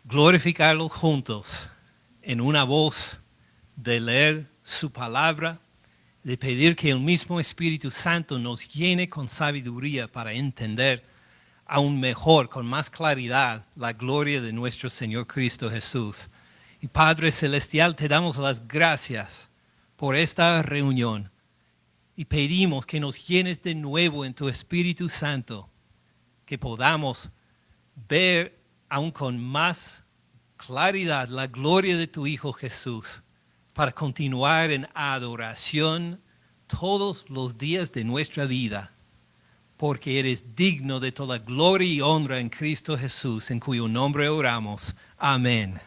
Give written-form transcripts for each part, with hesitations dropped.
glorificarlo juntos en una voz, de leer su palabra, de pedir que el mismo Espíritu Santo nos llene con sabiduría para entender aún mejor, con más claridad, la gloria de nuestro Señor Cristo Jesús. Y Padre Celestial, te damos las gracias por esta reunión y pedimos que nos llenes de nuevo en tu Espíritu Santo, que podamos ver aún con más claridad la gloria de tu Hijo Jesús, para continuar en adoración todos los días de nuestra vida, porque eres digno de toda gloria y honra en Cristo Jesús, en cuyo nombre oramos. Amén.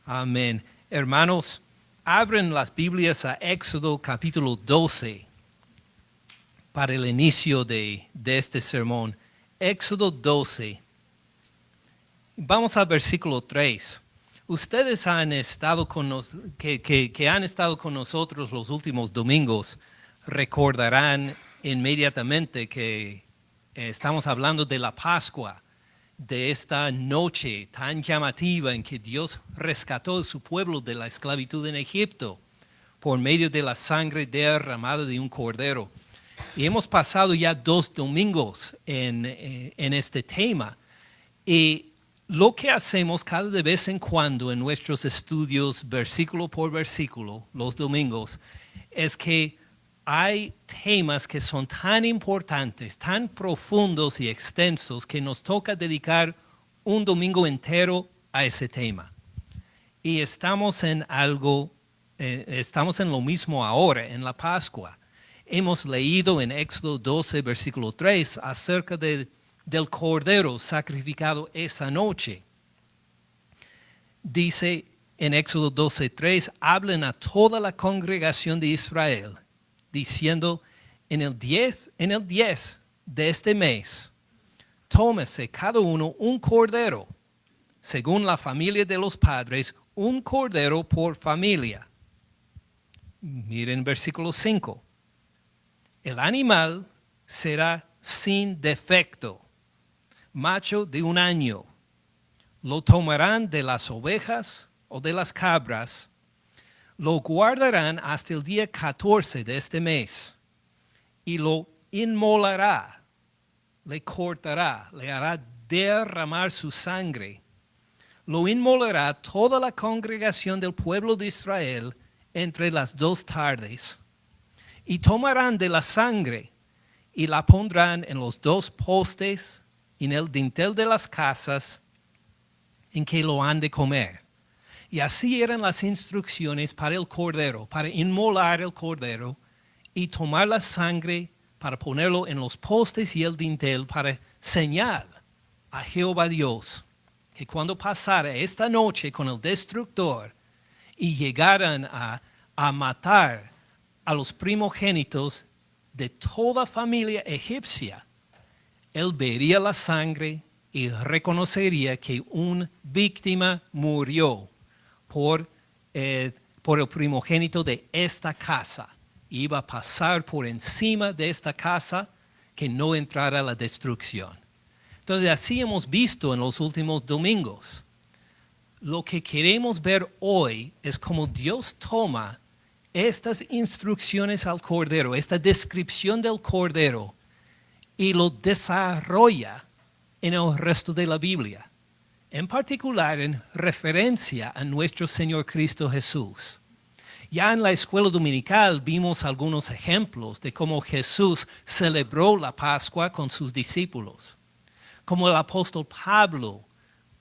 Amén. Hermanos, abren las Biblias a Éxodo capítulo 12 para el inicio de este sermón. Éxodo 12. Vamos al versículo 3. Ustedes han estado que han estado con nosotros los últimos domingos recordarán inmediatamente que estamos hablando de la Pascua, de esta noche tan llamativa en que Dios rescató a su pueblo de la esclavitud en Egipto por medio de la sangre derramada de un cordero. Y hemos pasado ya 2 domingos en este tema. Y lo que hacemos cada de vez en cuando en nuestros estudios, versículo por versículo, los domingos, es que hay temas que son tan importantes, tan profundos y extensos, que nos toca dedicar un domingo entero a ese tema. Y estamos en lo mismo ahora, en la Pascua. Hemos leído en Éxodo 12, versículo 3, acerca del cordero sacrificado esa noche. Dice en Éxodo 12:3, hablen a toda la congregación de Israel, diciendo, en el 10 de este mes, tómese cada uno un cordero, según la familia de los padres, un cordero por familia. Miren versículo 5. El animal será sin defecto, macho de 1 año. Lo tomarán de las ovejas o de las cabras, lo guardarán hasta el día 14 de este mes y lo inmolará, le cortará, le hará derramar su sangre. Lo inmolará toda la congregación del pueblo de Israel entre las 2 tardes. Y tomarán de la sangre y la pondrán en los 2 postes y en el dintel de las casas en que lo han de comer. Y así eran las instrucciones para el cordero, para inmolar el cordero y tomar la sangre para ponerlo en los postes y el dintel para señal a Jehová Dios, que cuando pasara esta noche con el destructor y llegaran a matar a los primogénitos de toda familia egipcia, él vería la sangre y reconocería que una víctima murió por el primogénito de esta casa. Iba a pasar por encima de esta casa, que no entrara la destrucción. Entonces así hemos visto en los últimos domingos. Lo que queremos ver hoy es cómo Dios toma estas instrucciones al cordero, esta descripción del cordero, y lo desarrolla en el resto de la Biblia. En particular en referencia a nuestro Señor Cristo Jesús. Ya en la escuela dominical vimos algunos ejemplos de cómo Jesús celebró la Pascua con sus discípulos. Como el apóstol Pablo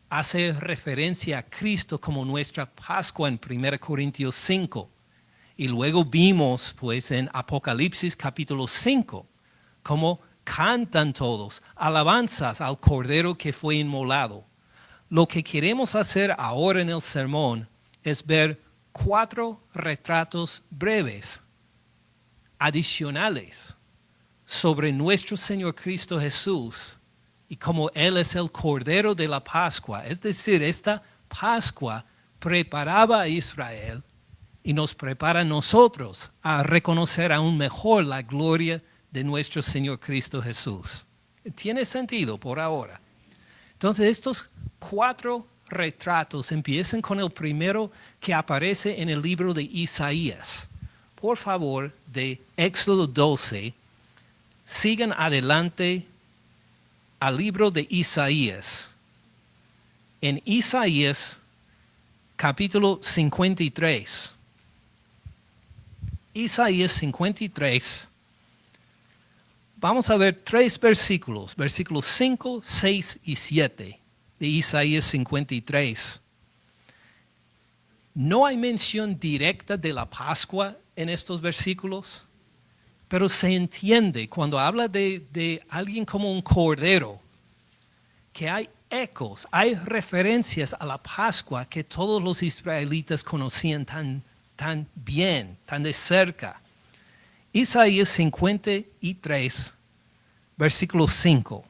hace referencia a Cristo como nuestra Pascua en 1 Corintios 5. Y luego vimos pues en Apocalipsis capítulo 5 cómo cantan todos alabanzas al Cordero que fue inmolado. Lo que queremos hacer ahora en el sermón es ver 4 retratos breves, adicionales, sobre nuestro Señor Cristo Jesús y cómo Él es el Cordero de la Pascua. Es decir, esta Pascua preparaba a Israel y nos prepara a nosotros a reconocer aún mejor la gloria de nuestro Señor Cristo Jesús. ¿Tiene sentido por ahora? Entonces estos 4 retratos empiezan con el primero que aparece en el libro de Isaías. Por favor, de Éxodo 12, sigan adelante al libro de Isaías. En Isaías capítulo 53. Isaías 53. Vamos a ver 3 versículos, versículos 5, 6 y 7 de Isaías 53. No hay mención directa de la Pascua en estos versículos, pero se entiende cuando habla de alguien como un cordero, que hay ecos, hay referencias a la Pascua que todos los israelitas conocían tan bien, tan de cerca. Isaías 53, versículo 5.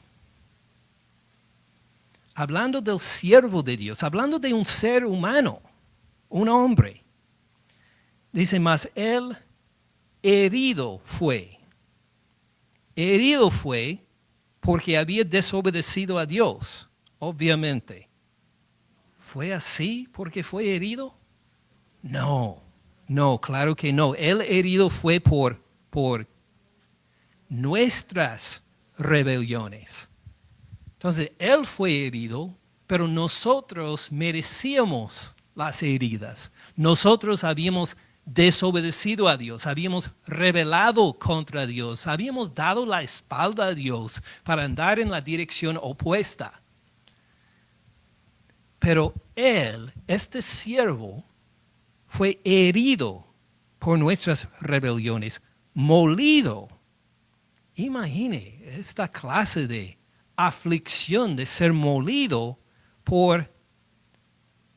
Hablando del siervo de Dios, hablando de un ser humano, un hombre. Dice, mas él herido fue. Herido fue porque había desobedecido a Dios, obviamente. ¿Fue así porque fue herido? No, claro que no. El herido fue por nuestras rebeliones. Entonces, él fue herido, pero nosotros merecíamos las heridas. Nosotros habíamos desobedecido a Dios, habíamos rebelado contra Dios, habíamos dado la espalda a Dios para andar en la dirección opuesta. Pero él, este siervo, fue herido por nuestras rebeliones, molido. Imagine esta clase de aflicción de ser molido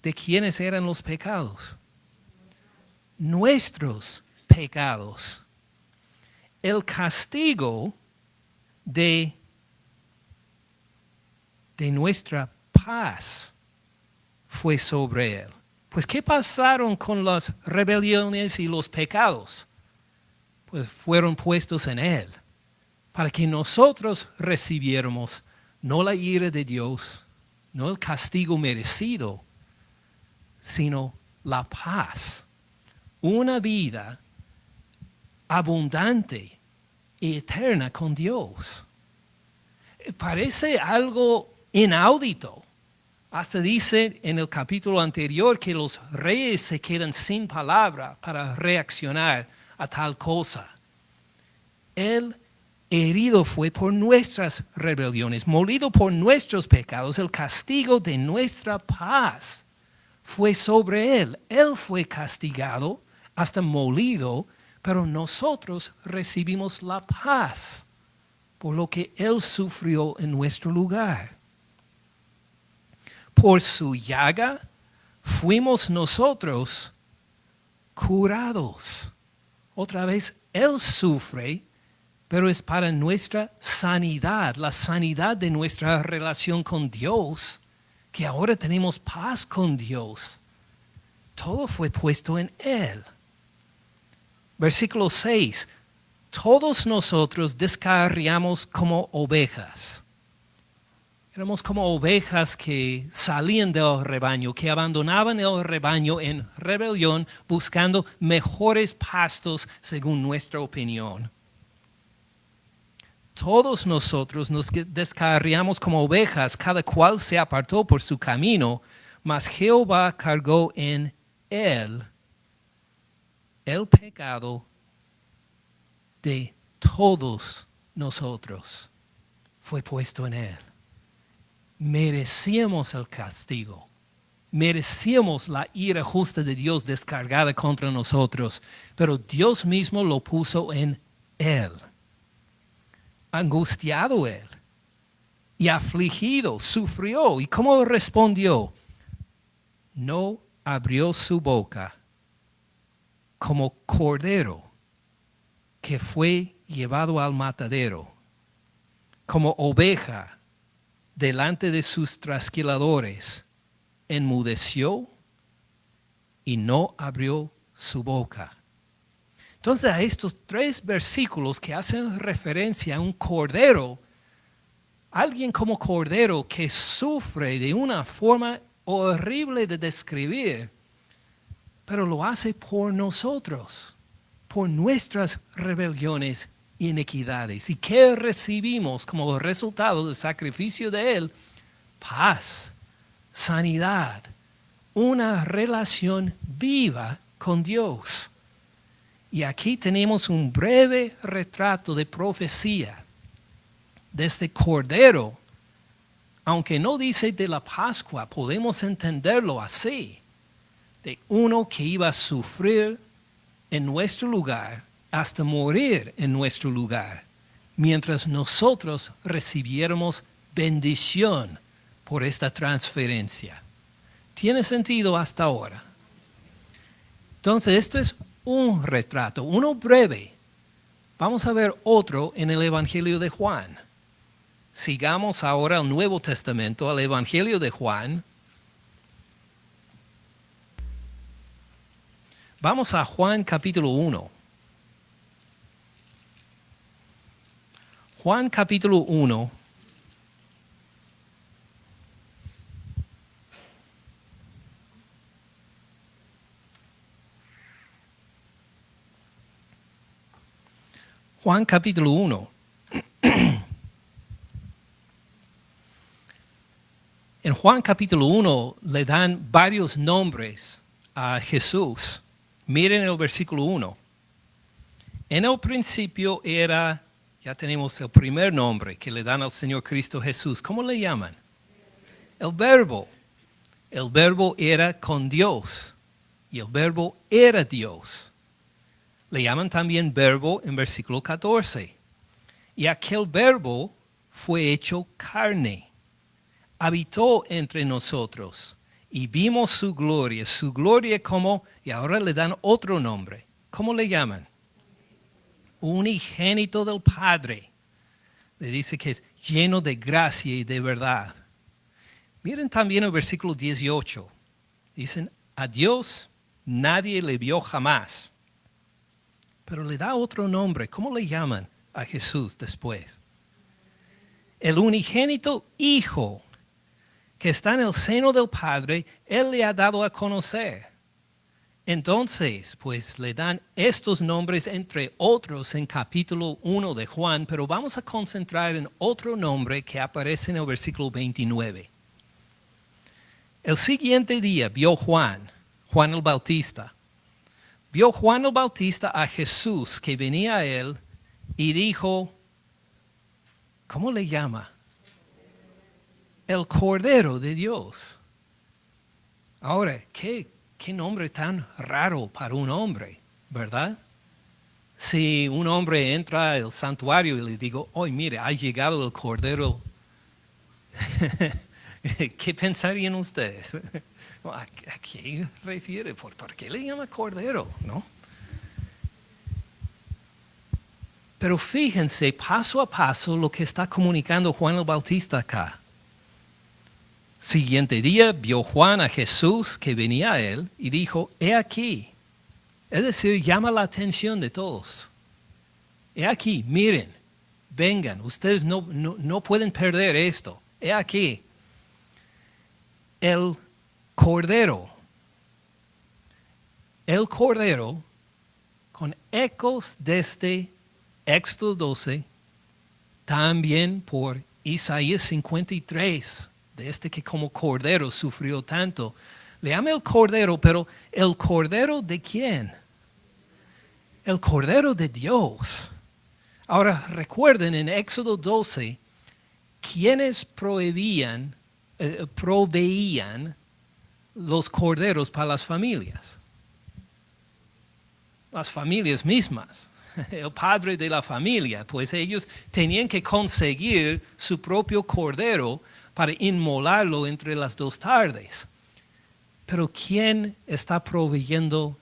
de quienes eran los pecados. Nuestros pecados. El castigo de nuestra paz fue sobre él. Pues, ¿qué pasaron con las rebeliones y los pecados? Pues fueron puestos en él, para que nosotros recibiéramos no la ira de Dios, no el castigo merecido, sino la paz. Una vida abundante y eterna con Dios. Parece algo inaudito. Hasta dice en el capítulo anterior que los reyes se quedan sin palabra para reaccionar a tal cosa. Él herido fue por nuestras rebeliones, molido por nuestros pecados. El castigo de nuestra paz fue sobre él. Él fue castigado, hasta molido, pero nosotros recibimos la paz por lo que él sufrió en nuestro lugar. Por su llaga fuimos nosotros curados. Otra vez, él sufre, pero es para nuestra sanidad, la sanidad de nuestra relación con Dios, que ahora tenemos paz con Dios. Todo fue puesto en él. Versículo 6. Todos nosotros descarriamos como ovejas. Éramos como ovejas que salían del rebaño, que abandonaban el rebaño en rebelión, buscando mejores pastos según nuestra opinión. Todos nosotros nos descarriamos como ovejas, cada cual se apartó por su camino, mas Jehová cargó en él el pecado de todos nosotros. Fue puesto en él. Merecíamos el castigo. Merecíamos la ira justa de Dios descargada contra nosotros, pero Dios mismo lo puso en él. Angustiado él y afligido, sufrió. ¿Y cómo respondió? No abrió su boca como cordero que fue llevado al matadero, como oveja delante de sus trasquiladores, enmudeció y no abrió su boca. Entonces, a estos 3 versículos que hacen referencia a un cordero, Alguien como Cordero que sufre de una forma horrible de describir, pero lo hace por nosotros, por nuestras rebeliones e iniquidades. ¿Y qué recibimos como resultado del sacrificio de Él? Paz, sanidad, una relación viva con Dios. Y aquí tenemos un breve retrato de profecía de este Cordero. Aunque no dice de la Pascua, podemos entenderlo así, de uno que iba a sufrir en nuestro lugar hasta morir en nuestro lugar, mientras nosotros recibiéramos bendición por esta transferencia. ¿Tiene sentido hasta ahora? Entonces, esto es un retrato, uno breve. Vamos a ver otro en el Evangelio de Juan. Sigamos ahora al Nuevo Testamento, al Evangelio de Juan. Vamos a Juan capítulo 1. Juan capítulo 1. Juan capítulo 1. En Juan capítulo 1 le dan varios nombres a Jesús. Miren el versículo 1. En el principio era, ya tenemos el primer nombre que le dan al Señor Cristo Jesús. ¿Cómo le llaman? El Verbo. El Verbo era con Dios y el Verbo era Dios. Le llaman también Verbo en versículo 14. Y aquel Verbo fue hecho carne. Habitó entre nosotros y vimos su gloria como, y ahora le dan otro nombre. ¿Cómo le llaman? Unigénito del Padre. Le dice que es lleno de gracia y de verdad. Miren también el versículo 18. Dicen, a Dios nadie le vio jamás. Pero le da otro nombre. ¿Cómo le llaman a Jesús después? El unigénito Hijo que está en el seno del Padre, Él le ha dado a conocer. Entonces, pues le dan estos nombres entre otros en capítulo 1 de Juan, pero vamos a concentrar en otro nombre que aparece en el versículo 29. El siguiente día vio Juan el Bautista. Vio Juan el Bautista a Jesús que venía a él y dijo, ¿cómo le llama? El Cordero de Dios. Ahora, ¿qué nombre tan raro para un hombre, ¿verdad? Si un hombre entra al santuario y le digo, mire, ha llegado el Cordero, ¿qué pensarían ustedes? ¿A qué refiere? ¿Por qué le llama Cordero? ¿No? Pero fíjense paso a paso lo que está comunicando Juan el Bautista acá. Siguiente día vio Juan a Jesús que venía a él y dijo, he aquí. Es decir, llama la atención de todos. He aquí, miren, vengan, ustedes no pueden perder esto. He aquí, el Cordero con ecos desde Éxodo 12, también por Isaías 53, de este que como Cordero sufrió tanto. Le llama el Cordero, pero ¿el Cordero de quién? El Cordero de Dios. Ahora recuerden en Éxodo 12, ¿quiénes proveían los corderos para las familias? Las familias mismas. El padre de la familia, pues ellos tenían que conseguir su propio cordero para inmolarlo entre las dos tardes. Pero ¿quién está proveyendo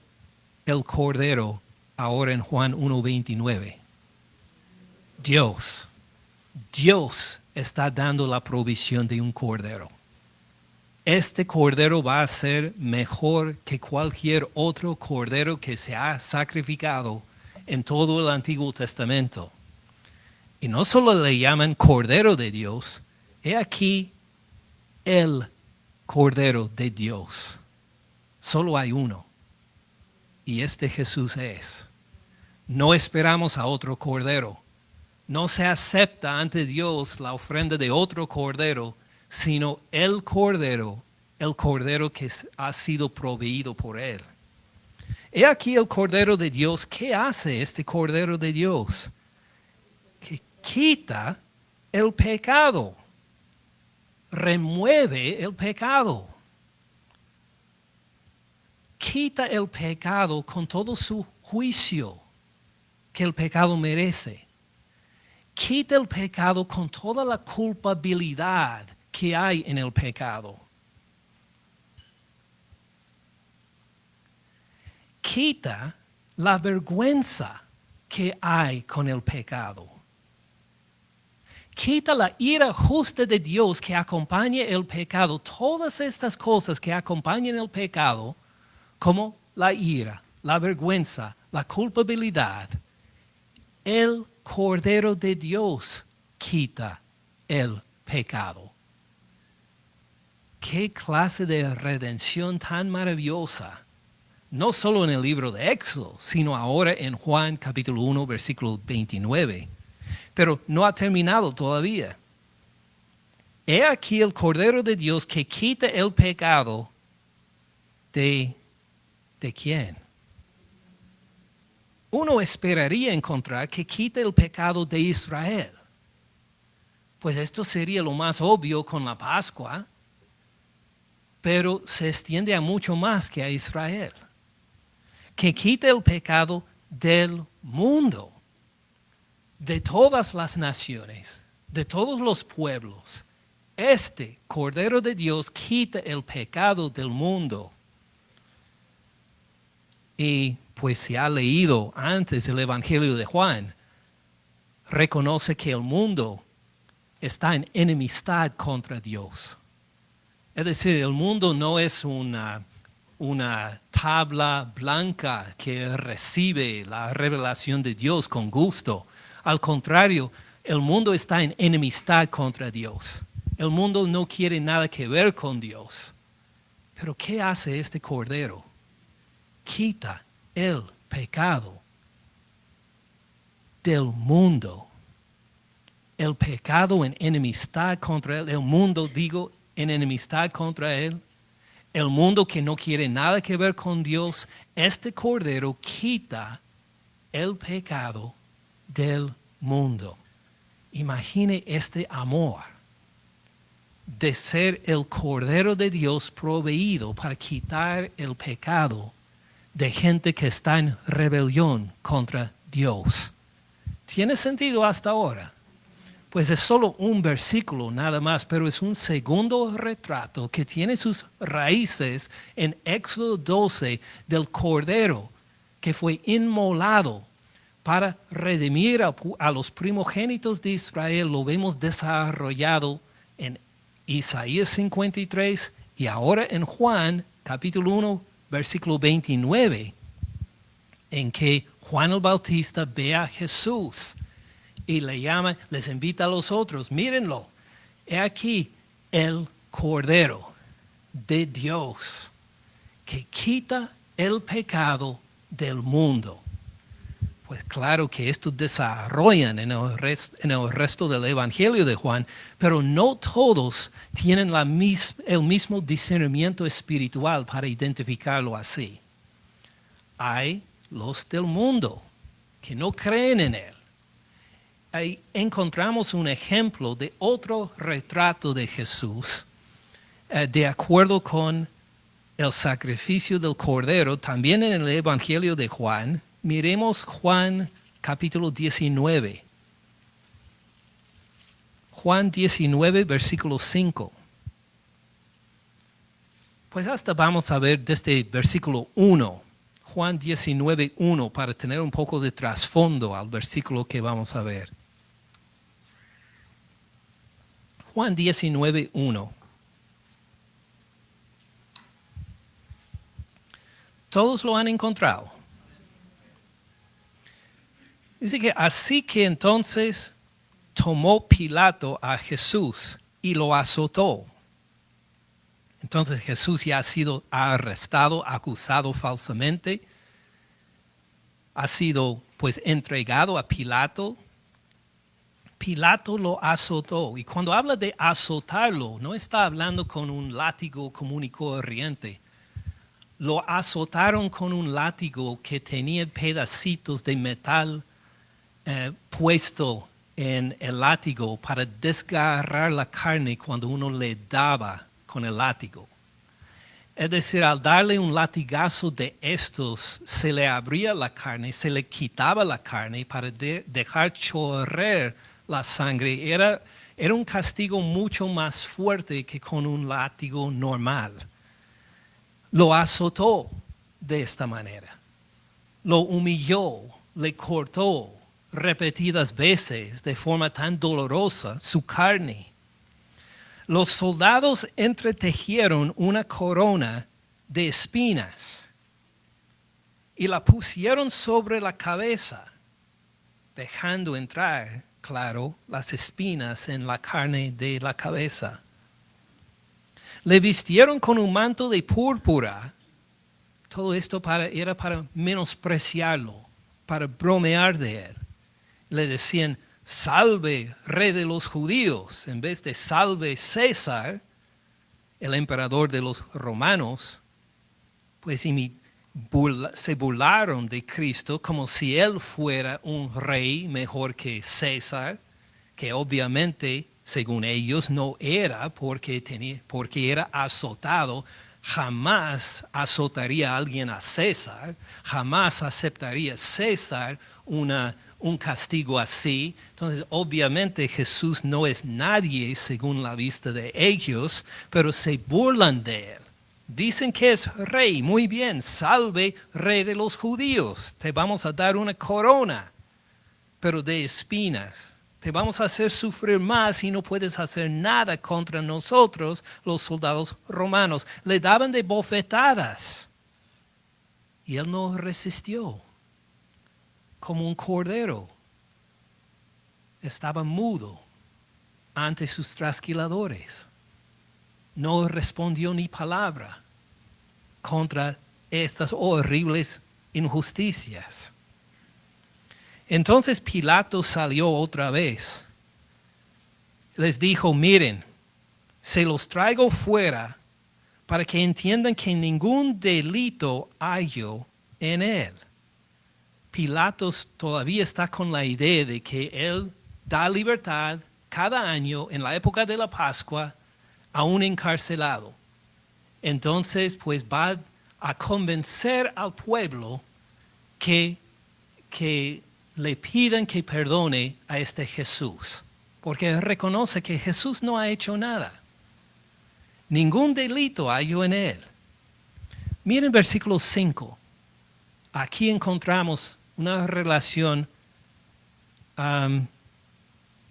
el cordero ahora en Juan 1:29? Dios. Dios está dando la provisión de un cordero. Este cordero va a ser mejor que cualquier otro cordero que se ha sacrificado en todo el Antiguo Testamento. Y no solo le llaman Cordero de Dios, he aquí el Cordero de Dios. Solo hay uno. Y este Jesús es. No esperamos a otro Cordero. No se acepta ante Dios la ofrenda de otro Cordero, sino el Cordero que ha sido proveído por Él. He aquí el Cordero de Dios. ¿Qué hace este Cordero de Dios? Que quita el pecado. Remueve el pecado. Quita el pecado con todo su juicio que el pecado merece. Quita el pecado con toda la culpabilidad que hay en el pecado. Quita la vergüenza que hay con el pecado. Quita la ira justa de Dios que acompaña el pecado. Todas estas cosas que acompañan el pecado, como la ira, la vergüenza, la culpabilidad, el Cordero de Dios quita el pecado. ¿Qué clase de redención tan maravillosa? No solo en el libro de Éxodo, sino ahora en Juan capítulo 1, versículo 29. Pero no ha terminado todavía. He aquí el Cordero de Dios que quita el pecado ¿de quién? Uno esperaría encontrar que quita el pecado de Israel. Pues esto sería lo más obvio con la Pascua, pero se extiende a mucho más que a Israel. Que quita el pecado del mundo, de todas las naciones, de todos los pueblos. Este Cordero de Dios quita el pecado del mundo. Y pues si ha leído antes el Evangelio de Juan, reconoce que el mundo está en enemistad contra Dios. Es decir, el mundo no es una tabla blanca que recibe la revelación de Dios con gusto. Al contrario, el mundo está en enemistad contra Dios. El mundo no quiere nada que ver con Dios. Pero ¿qué hace este Cordero? Quita el pecado del mundo. El pecado en enemistad contra Él. El mundo, digo, en enemistad contra Él. El mundo que no quiere nada que ver con Dios. Este Cordero quita el pecado del mundo. Imagine este amor de ser el Cordero de Dios proveído para quitar el pecado de gente que está en rebelión contra Dios. ¿Tiene sentido hasta ahora? Pues es solo un versículo nada más, pero es un segundo retrato que tiene sus raíces en Éxodo 12 del Cordero que fue inmolado para redimir a los primogénitos de Israel. Lo vemos desarrollado en Isaías 53 y ahora en Juan capítulo 1 versículo 29, en que Juan el Bautista ve a Jesús y le llama, les invita a los otros, mírenlo, he aquí el Cordero de Dios que quita el pecado del mundo. Pues claro que esto desarrollan en el resto del Evangelio de Juan, pero no todos tienen el mismo discernimiento espiritual para identificarlo así. Hay los del mundo que no creen en Él. Ahí encontramos un ejemplo de otro retrato de Jesús, de acuerdo con el sacrificio del Cordero, también en el Evangelio de Juan. Miremos Juan capítulo 19. Juan 19, versículo 5. Pues hasta vamos a ver desde versículo 1. Juan 19, 1, para tener un poco de trasfondo al versículo que vamos a ver. Juan 19, 1. Todos lo han encontrado. Dice que así que entonces tomó Pilato a Jesús y lo azotó. Entonces Jesús ya ha sido arrestado, acusado falsamente, ha sido pues entregado a Pilato. Pilato lo azotó, y cuando habla de azotarlo, no está hablando con un látigo común y corriente. Lo azotaron con un látigo que tenía pedacitos de metal puesto en el látigo para desgarrar la carne cuando uno le daba con el látigo. Es decir, al darle un latigazo de estos, se le abría la carne, se le quitaba la carne para dejar chorrear la sangre. Era un castigo mucho más fuerte que con un látigo normal. Lo azotó de esta manera. Lo humilló, le cortó repetidas veces de forma tan dolorosa su carne. Los soldados entretejieron una corona de espinas y la pusieron sobre la cabeza, dejando entrar, claro, las espinas en la carne de la cabeza. Le vistieron con un manto de púrpura. Todo esto era para menospreciarlo, para bromear de él. Le decían, salve, rey de los judíos, en vez de salve César, el emperador de los romanos. Pues se burlaron de Cristo como si él fuera un rey mejor que César, que obviamente, según ellos, no era porque era azotado. Jamás azotaría a alguien a César, jamás aceptaría César un castigo así. Entonces, obviamente Jesús no es nadie según la vista de ellos, pero se burlan de él. Dicen que es rey, muy bien, salve, rey de los judíos. Te vamos a dar una corona, pero de espinas. Te vamos a hacer sufrir más y no puedes hacer nada contra nosotros, los soldados romanos. Le daban de bofetadas y él no resistió. Como un cordero, estaba mudo ante sus trasquiladores. No respondió ni palabra contra estas horribles injusticias. Entonces Pilato salió otra vez. Les dijo, miren, se los traigo fuera para que entiendan que ningún delito hallo en él. Pilato todavía está con la idea de que él da libertad cada año en la época de la Pascua a un encarcelado. Entonces, pues va a convencer al pueblo que le pidan que perdone a este Jesús, porque él reconoce que Jesús no ha hecho nada. Ningún delito hallo en él. Miren versículo 5. Aquí encontramos una relación,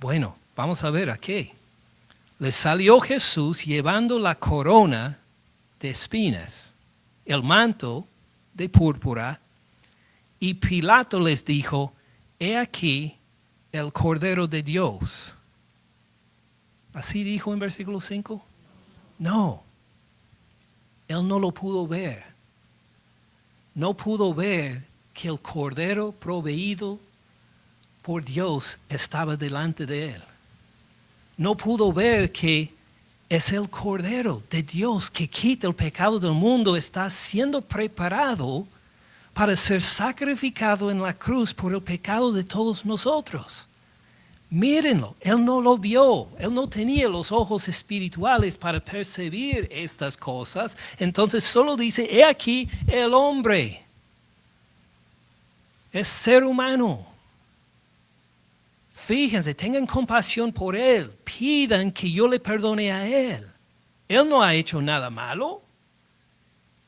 bueno, vamos a ver aquí. Le salió Jesús llevando la corona de espinas, el manto de púrpura, y Pilato les dijo, he aquí el Cordero de Dios. ¿Así dijo en versículo 5? No, él no lo pudo ver. No pudo ver que el Cordero proveído por Dios estaba delante de él. No pudo ver que es el Cordero de Dios que quita el pecado del mundo, está siendo preparado para ser sacrificado en la cruz por el pecado de todos nosotros. Mírenlo, él no lo vio, él no tenía los ojos espirituales para percibir estas cosas, entonces solo dice, he aquí el hombre, es ser humano. Fíjense, tengan compasión por él, pidan que yo le perdone a él. Él no ha hecho nada malo,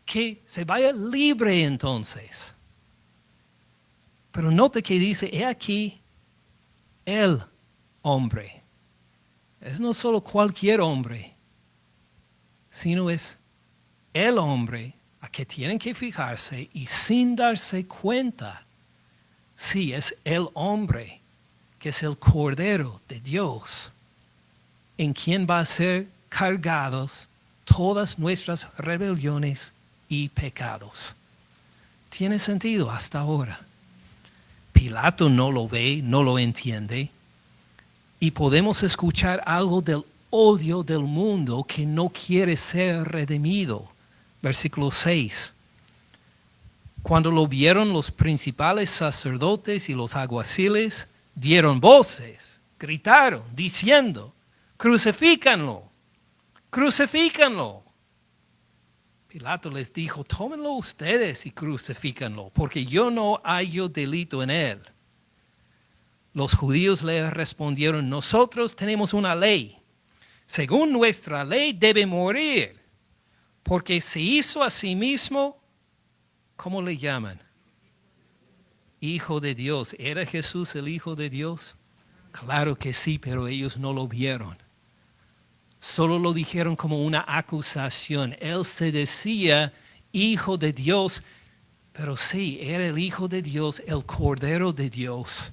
que se vaya libre entonces. Pero note que dice, he aquí el hombre. Es no solo cualquier hombre, sino es el hombre a que tienen que fijarse y sin darse cuenta, sí, es el hombre que es el Cordero de Dios, en quien va a ser cargados todas nuestras rebeliones y pecados. Tiene sentido hasta ahora. Pilato no lo ve, no lo entiende, y podemos escuchar algo del odio del mundo que no quiere ser redimido. Versículo 6. Cuando lo vieron los principales sacerdotes y los alguaciles, dieron voces, gritaron, diciendo: crucifícanlo, crucifícanlo. Pilato les dijo: tómenlo ustedes y crucifícanlo, porque yo no hallo delito en él. Los judíos le respondieron: nosotros tenemos una ley. Según nuestra ley debe morir, porque se hizo a sí mismo, ¿cómo le llaman? Hijo de Dios. ¿Era Jesús el Hijo de Dios? Claro que sí, pero ellos no lo vieron. Solo lo dijeron como una acusación. Él se decía Hijo de Dios, pero sí, era el Hijo de Dios, el Cordero de Dios,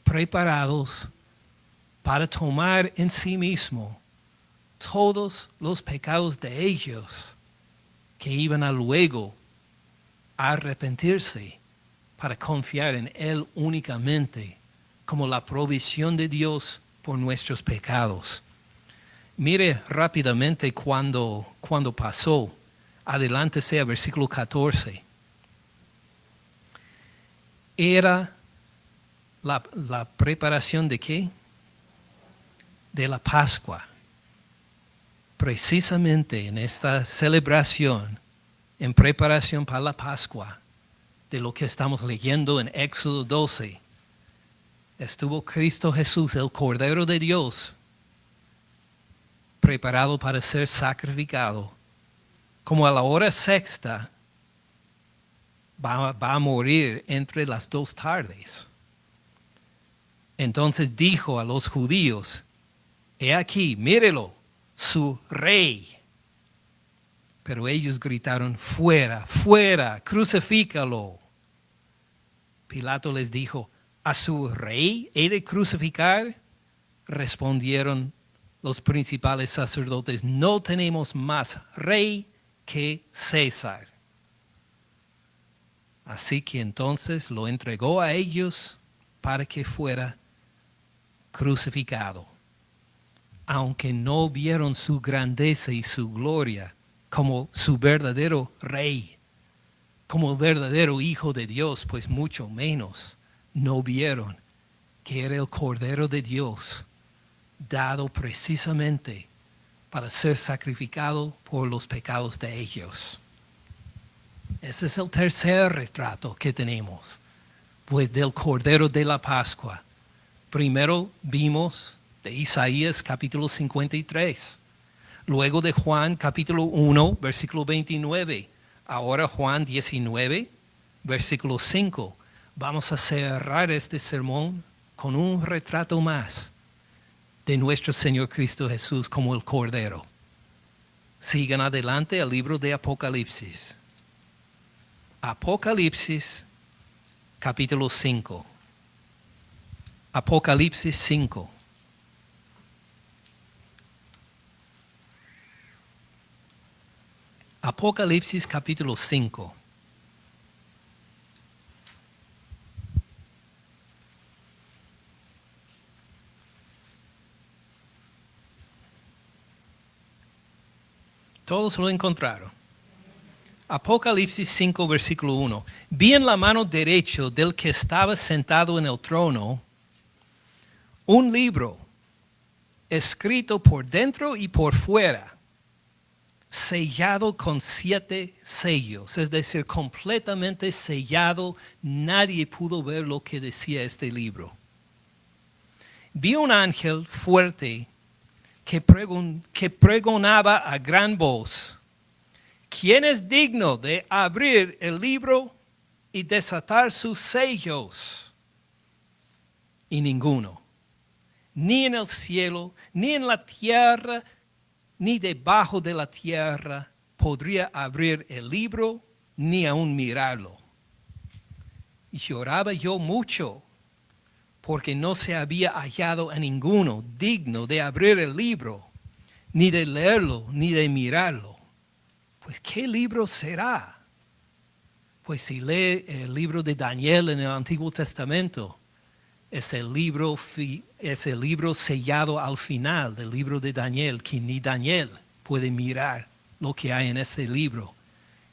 preparados para tomar en sí mismo todos los pecados de ellos, que iban a luego arrepentirse para confiar en Él únicamente como la provisión de Dios por nuestros pecados. Mire rápidamente cuando pasó. Adelántese a versículo 14. Era la preparación de ¿qué? De la Pascua. Precisamente en esta celebración, en preparación para la Pascua, de lo que estamos leyendo en Éxodo 12, estuvo Cristo Jesús, el Cordero de Dios, preparado para ser sacrificado. Como a la hora sexta, va a morir entre las 2 tardes. Entonces dijo a los judíos: he aquí, mírelo, su rey. Pero ellos gritaron: fuera, fuera, crucifícalo. Pilato les dijo: ¿a su rey he de crucificar? Respondieron los principales sacerdotes: no tenemos más rey que César. Así que entonces lo entregó a ellos para que fuera crucificado. Aunque no vieron su grandeza y su gloria como su verdadero rey, como el verdadero Hijo de Dios, pues mucho menos no vieron que era el Cordero de Dios, dado precisamente para ser sacrificado por los pecados de ellos. Ese es el tercer retrato que tenemos, pues del Cordero de la Pascua. Primero vimos de Isaías capítulo 53, luego de Juan capítulo 1, versículo 29, ahora Juan 19, versículo 5. Vamos a cerrar este sermón con un retrato más de nuestro Señor Cristo Jesús como el Cordero. Sigan adelante al libro de Apocalipsis. Apocalipsis capítulo 5. Apocalipsis 5. Apocalipsis capítulo 5. Todos lo encontraron. Apocalipsis 5, versículo 1. Vi en la mano derecha del que estaba sentado en el trono un libro escrito por dentro y por fuera, sellado con 7 sellos, es decir, completamente sellado. Nadie pudo ver lo que decía este libro. Vi un ángel fuerte que pregonaba a gran voz: ¿quién es digno de abrir el libro y desatar sus sellos? Y ninguno, ni en el cielo, ni en la tierra, ni debajo de la tierra, podría abrir el libro, ni aun mirarlo. Y lloraba yo mucho, porque no se había hallado a ninguno digno de abrir el libro, ni de leerlo, ni de mirarlo. Pues, ¿qué libro será? Pues si lee el libro de Daniel en el Antiguo Testamento, es el libro sellado al final del libro de Daniel, que ni Daniel puede mirar lo que hay en ese libro,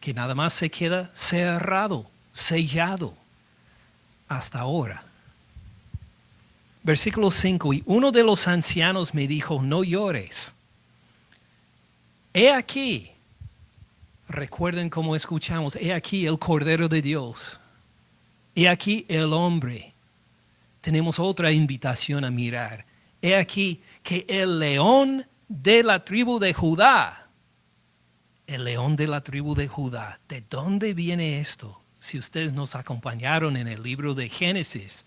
que nada más se queda cerrado, sellado, hasta ahora. Versículo 5, y uno de los ancianos me dijo, no llores. He aquí, recuerden cómo escuchamos, he aquí el Cordero de Dios, he aquí el hombre. Tenemos otra invitación a mirar. He aquí que el león de la tribu de Judá, el león de la tribu de Judá, ¿de dónde viene esto? Si ustedes nos acompañaron en el libro de Génesis,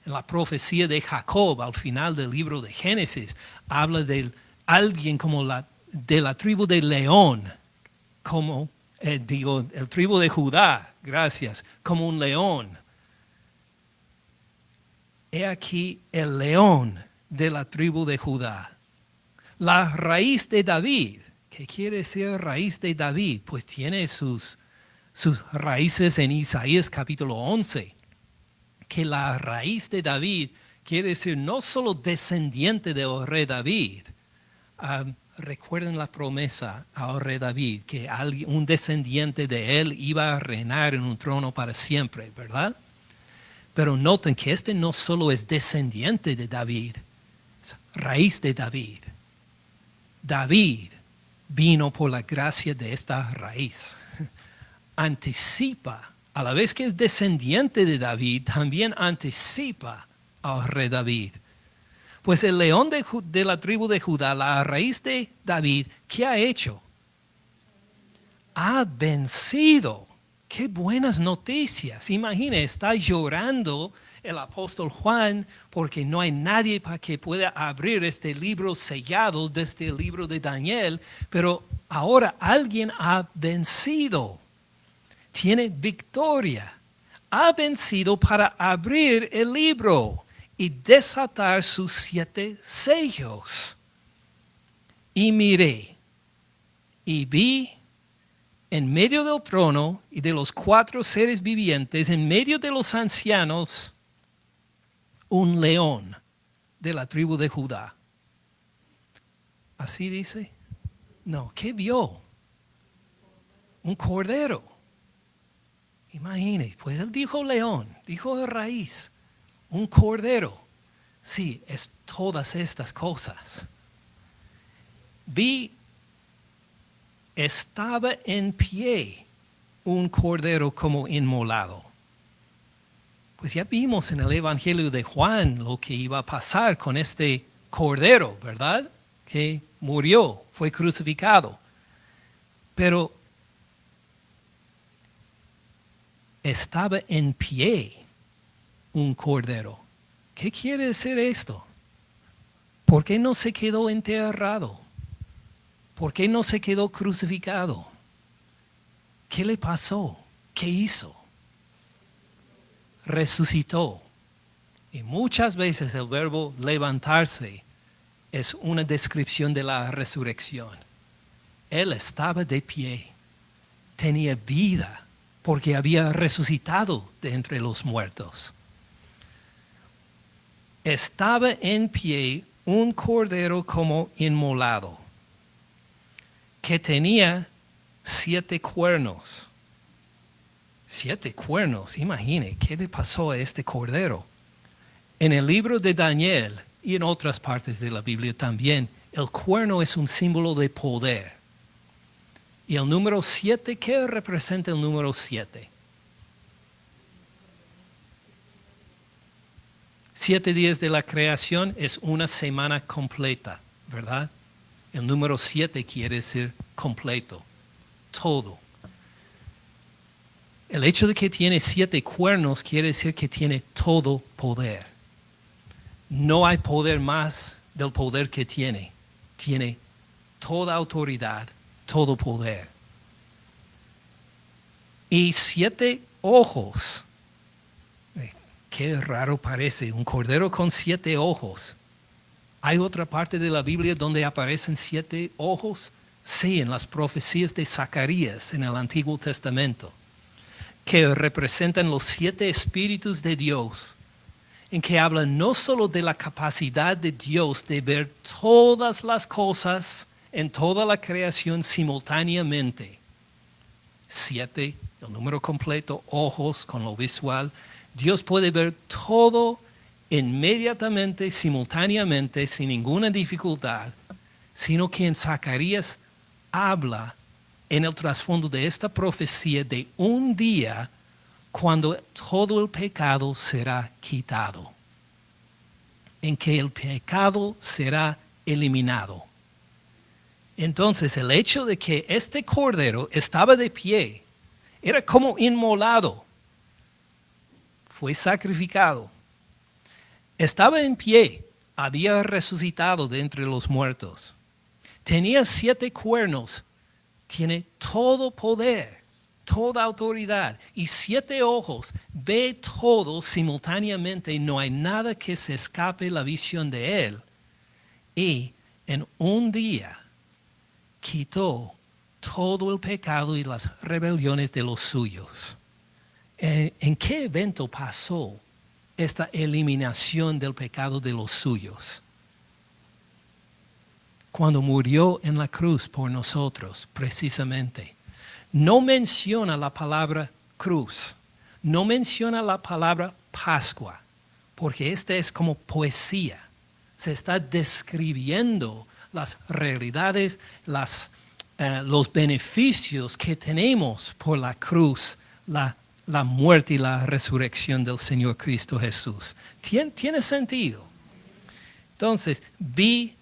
en la profecía de Jacob, al final del libro de Génesis, habla de alguien como de la tribu de león, como, el tribu de Judá, gracias, como un león. He aquí el león de la tribu de Judá, la raíz de David. ¿Qué quiere decir raíz de David? Pues tiene sus raíces en Isaías capítulo 11, que la raíz de David quiere decir no solo descendiente del rey David. Recuerden la promesa al rey David, que un descendiente de él iba a reinar en un trono para siempre, ¿verdad? Pero noten que este no solo es descendiente de David, es raíz de David. David vino por la gracia de esta raíz. Anticipa, a la vez que es descendiente de David, también anticipa al rey David. Pues el león de la tribu de Judá, la raíz de David, ¿qué ha hecho? Ha vencido. ¡Qué buenas noticias! Imagine, está llorando el apóstol Juan porque no hay nadie para que pueda abrir este libro sellado desde el libro de Daniel, pero ahora alguien ha vencido. Tiene victoria. Ha vencido para abrir el libro y desatar sus 7 sellos. Y miré y vi en medio del trono y de los 4 seres vivientes, en medio de los ancianos, un león de la tribu de Judá. ¿Así dice? No, ¿qué vio? Un cordero. Imagínense, pues él dijo león, dijo de raíz, un cordero. Sí, es todas estas cosas. Vi, estaba en pie un cordero como inmolado. Pues ya vimos en el Evangelio de Juan lo que iba a pasar con este cordero, ¿verdad? Que murió, fue crucificado. Pero estaba en pie un cordero. ¿Qué quiere decir esto? ¿Por qué no se quedó enterrado? ¿Por qué no se quedó crucificado? ¿Qué le pasó? ¿Qué hizo? Resucitó. Y muchas veces el verbo levantarse es una descripción de la resurrección. Él estaba de pie, tenía vida, porque había resucitado de entre los muertos. Estaba en pie un cordero como inmolado, que tenía 7 cuernos. 7 cuernos, imagine, ¿qué le pasó a este cordero? En el libro de Daniel y en otras partes de la Biblia también, el cuerno es un símbolo de poder. Y el número 7, ¿qué representa el número 7? 7 días de la creación es una semana completa, ¿verdad? El número 7 quiere decir completo, todo. El hecho de que tiene 7 cuernos quiere decir que tiene todo poder. No hay poder más del poder que tiene. Tiene toda autoridad, todo poder. Y 7 ojos. Qué raro parece, un cordero con 7 ojos. ¿Hay otra parte de la Biblia donde aparecen 7 ojos? Sí, en las profecías de Zacarías en el Antiguo Testamento, que representan los 7 espíritus de Dios, en que hablan no solo de la capacidad de Dios de ver todas las cosas en toda la creación simultáneamente. 7, el número completo, ojos con lo visual. Dios puede ver todo inmediatamente, simultáneamente, sin ninguna dificultad, sino que en Zacarías habla en el trasfondo de esta profecía de un día cuando todo el pecado será quitado, en que el pecado será eliminado. Entonces, el hecho de que este cordero estaba de pie, era como inmolado, fue sacrificado, estaba en pie, había resucitado de entre los muertos, tenía 7 cuernos, tiene todo poder, toda autoridad y 7 ojos, ve todo simultáneamente, no hay nada que se escape la visión de él. Y en un día quitó todo el pecado y las rebeliones de los suyos. ¿En qué evento pasó esta eliminación del pecado de los suyos? Cuando murió en la cruz por nosotros, precisamente. No menciona la palabra cruz, no menciona la palabra Pascua, porque esta es como poesía. Se está describiendo las realidades, los beneficios que tenemos por la cruz, la muerte y la resurrección del Señor Cristo Jesús. ¿Tiene sentido? Entonces, vi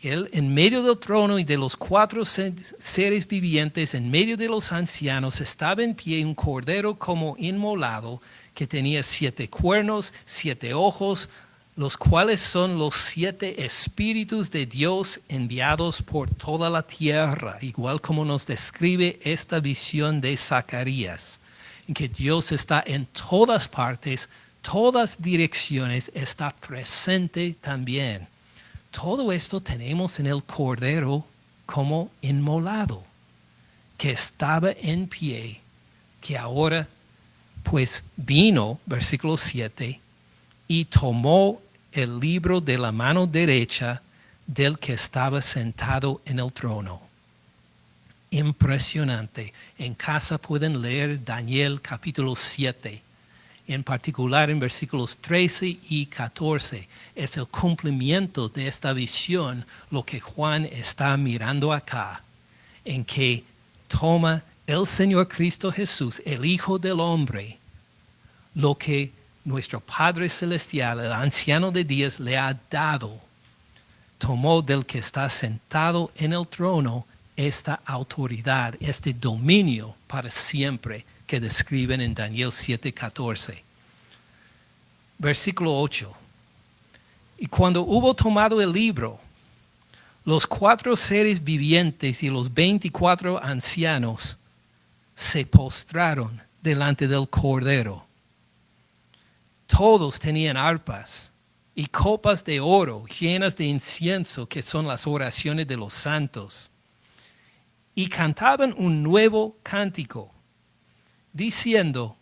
él en medio del trono y de los 4 seres vivientes, en medio de los ancianos, estaba en pie un cordero como inmolado, que tenía 7 cuernos, 7 ojos, los cuales son los 7 espíritus de Dios enviados por toda la tierra, igual como nos describe esta visión de Zacarías, en que Dios está en todas partes, todas direcciones, está presente también. Todo esto tenemos en el cordero como inmolado, que estaba en pie, que ahora pues vino, versículo 7, y tomó el libro de la mano derecha del que estaba sentado en el trono. Impresionante. En casa pueden leer Daniel capítulo 7. En particular en versículos 13 y 14, es el cumplimiento de esta visión lo que Juan está mirando acá, en que toma el Señor Cristo Jesús, el Hijo del Hombre, lo que nuestro Padre Celestial, el anciano de días, le ha dado. Tomó del que está sentado en el trono esta autoridad, este dominio para siempre, que describen en Daniel 7:14. Versículo 8. Y cuando hubo tomado el libro, los 4 seres vivientes y los 24 ancianos se postraron delante del Cordero. Todos tenían arpas y copas de oro llenas de incienso, que son las oraciones de los santos. Y cantaban un nuevo cántico, diciendo: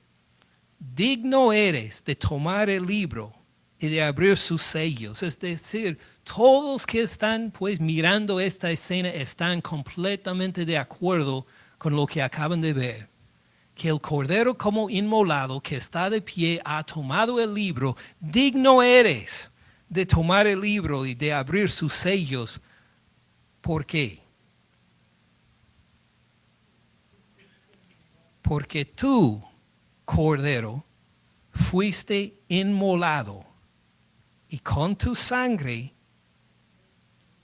digno eres de tomar el libro y de abrir sus sellos. Es decir, todos que están pues mirando esta escena están completamente de acuerdo con lo que acaban de ver. Que el cordero como inmolado que está de pie ha tomado el libro. Digno eres de tomar el libro y de abrir sus sellos. ¿Por qué? Porque tú, Cordero, fuiste inmolado y con tu sangre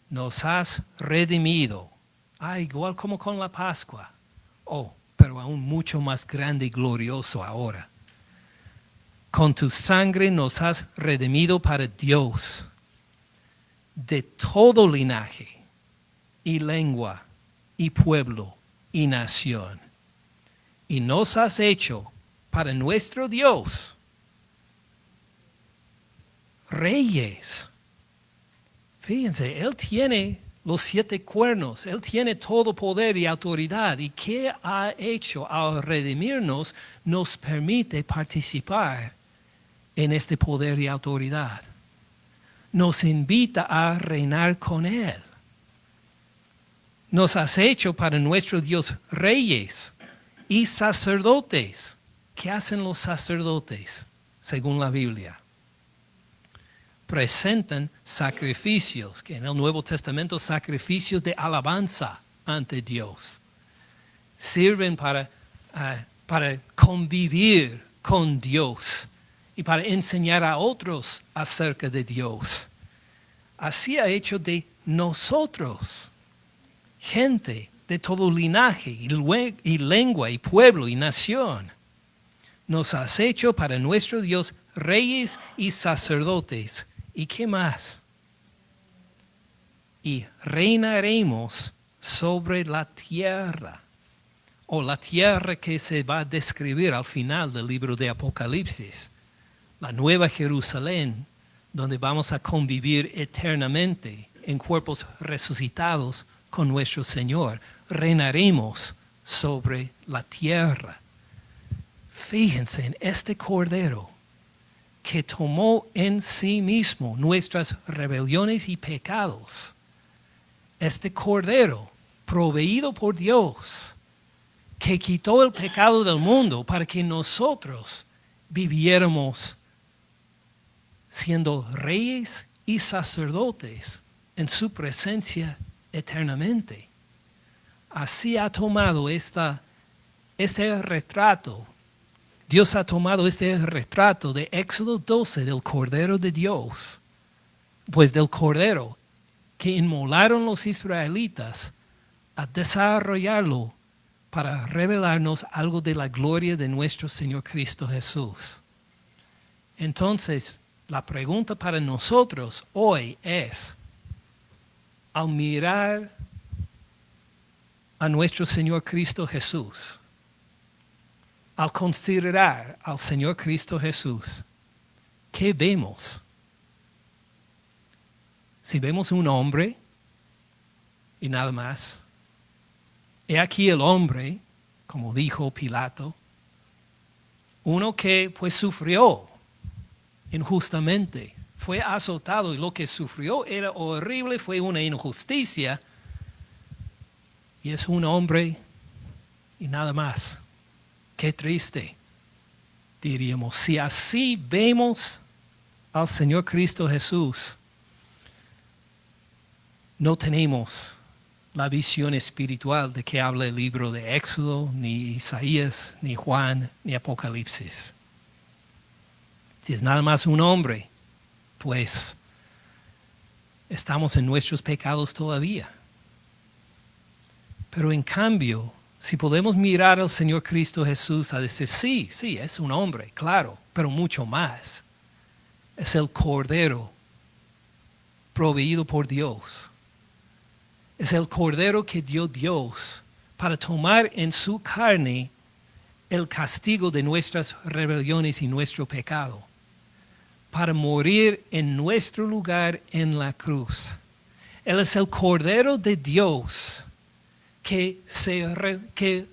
nos has redimido. Igual como con la Pascua. Pero aún mucho más grande y glorioso ahora. Con tu sangre nos has redimido para Dios de todo linaje y lengua y pueblo y nación. Y nos has hecho para nuestro Dios reyes. Fíjense, Él tiene los 7 cuernos, Él tiene todo poder y autoridad. ¿Y qué ha hecho al redimirnos? Nos permite participar en este poder y autoridad. Nos invita a reinar con Él. Nos has hecho para nuestro Dios reyes y sacerdotes. ¿Qué hacen los sacerdotes según la Biblia? Presentan sacrificios, que en el Nuevo Testamento sacrificios de alabanza ante Dios. Sirven para convivir con Dios y para enseñar a otros acerca de Dios. Así ha hecho de nosotros, gente de todo linaje y lengua y pueblo y nación. Nos has hecho para nuestro Dios reyes y sacerdotes. ¿Y qué más? Y reinaremos sobre la tierra, o la tierra que se va a describir al final del libro de Apocalipsis, la nueva Jerusalén, donde vamos a convivir eternamente en cuerpos resucitados con nuestro Señor. Reinaremos sobre la tierra. Fíjense en este Cordero que tomó en sí mismo nuestras rebeliones y pecados. Este Cordero, proveído por Dios, que quitó el pecado del mundo para que nosotros viviéramos siendo reyes y sacerdotes en su presencia eternamente. Así ha tomado este retrato. Dios ha tomado este retrato de Éxodo 12 del Cordero de Dios, pues del Cordero que inmolaron los israelitas, a desarrollarlo para revelarnos algo de la gloria de nuestro Señor Cristo Jesús. Entonces, la pregunta para nosotros hoy es, al mirar a nuestro Señor Cristo Jesús, al considerar al Señor Cristo Jesús, ¿qué vemos? Si vemos un hombre y nada más, he aquí el hombre, como dijo Pilato, uno que pues sufrió injustamente, fue azotado y lo que sufrió era horrible, fue una injusticia y es un hombre y nada más. Qué triste, diríamos. Si así vemos al Señor Cristo Jesús, no tenemos la visión espiritual de que habla el libro de Éxodo, ni Isaías, ni Juan, ni Apocalipsis. Si es nada más un hombre, pues estamos en nuestros pecados todavía. Pero en cambio, si podemos mirar al Señor Cristo Jesús a decir, sí, es un hombre, claro, pero mucho más. Es el Cordero proveído por Dios. Es el Cordero que dio Dios para tomar en su carne el castigo de nuestras rebeliones y nuestro pecado, para morir en nuestro lugar en la cruz. Él es el Cordero de Dios que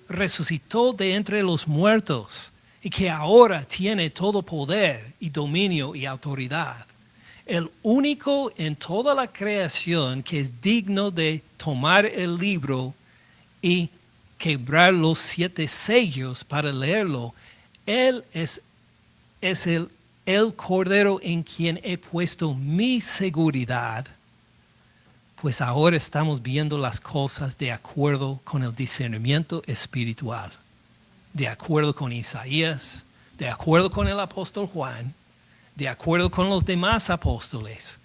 resucitó de entre los muertos y que ahora tiene todo poder y dominio y autoridad. El único en toda la creación que es digno de tomar el libro y quebrar los 7 sellos para leerlo. Él es el Cordero en quien he puesto mi seguridad. Pues ahora estamos viendo las cosas de acuerdo con el discernimiento espiritual, de acuerdo con Isaías, de acuerdo con el apóstol Juan, de acuerdo con los demás apóstoles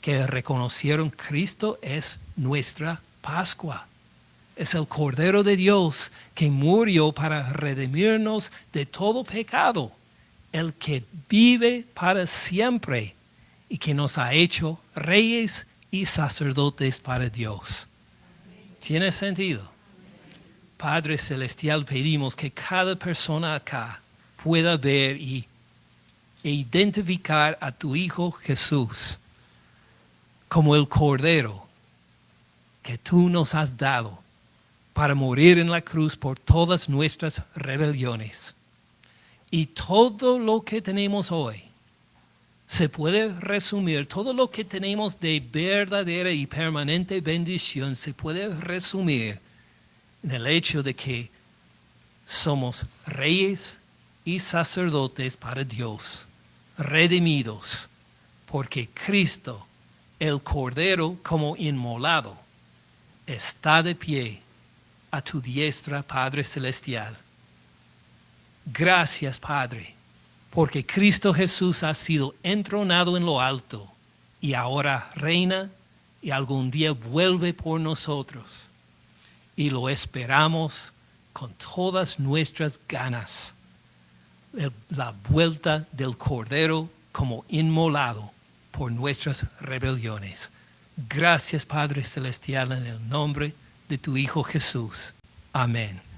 que reconocieron Cristo es nuestra Pascua. Es el Cordero de Dios que murió para redimirnos de todo pecado, el que vive para siempre y que nos ha hecho reyes y sacerdotes para Dios. ¿Tiene sentido? Padre Celestial, pedimos que cada persona acá pueda ver y e identificar a tu Hijo Jesús como el Cordero que tú nos has dado para morir en la cruz por todas nuestras rebeliones. Y todo lo que tenemos hoy se puede resumir, todo lo que tenemos de verdadera y permanente bendición se puede resumir en el hecho de que somos reyes y sacerdotes para Dios, redimidos, porque Cristo, el Cordero como inmolado, está de pie a tu diestra, Padre Celestial. Gracias, Padre, porque Cristo Jesús ha sido entronado en lo alto y ahora reina y algún día vuelve por nosotros. Y lo esperamos con todas nuestras ganas. La vuelta del Cordero como inmolado por nuestras rebeliones. Gracias, Padre Celestial, en el nombre de tu Hijo Jesús. Amén.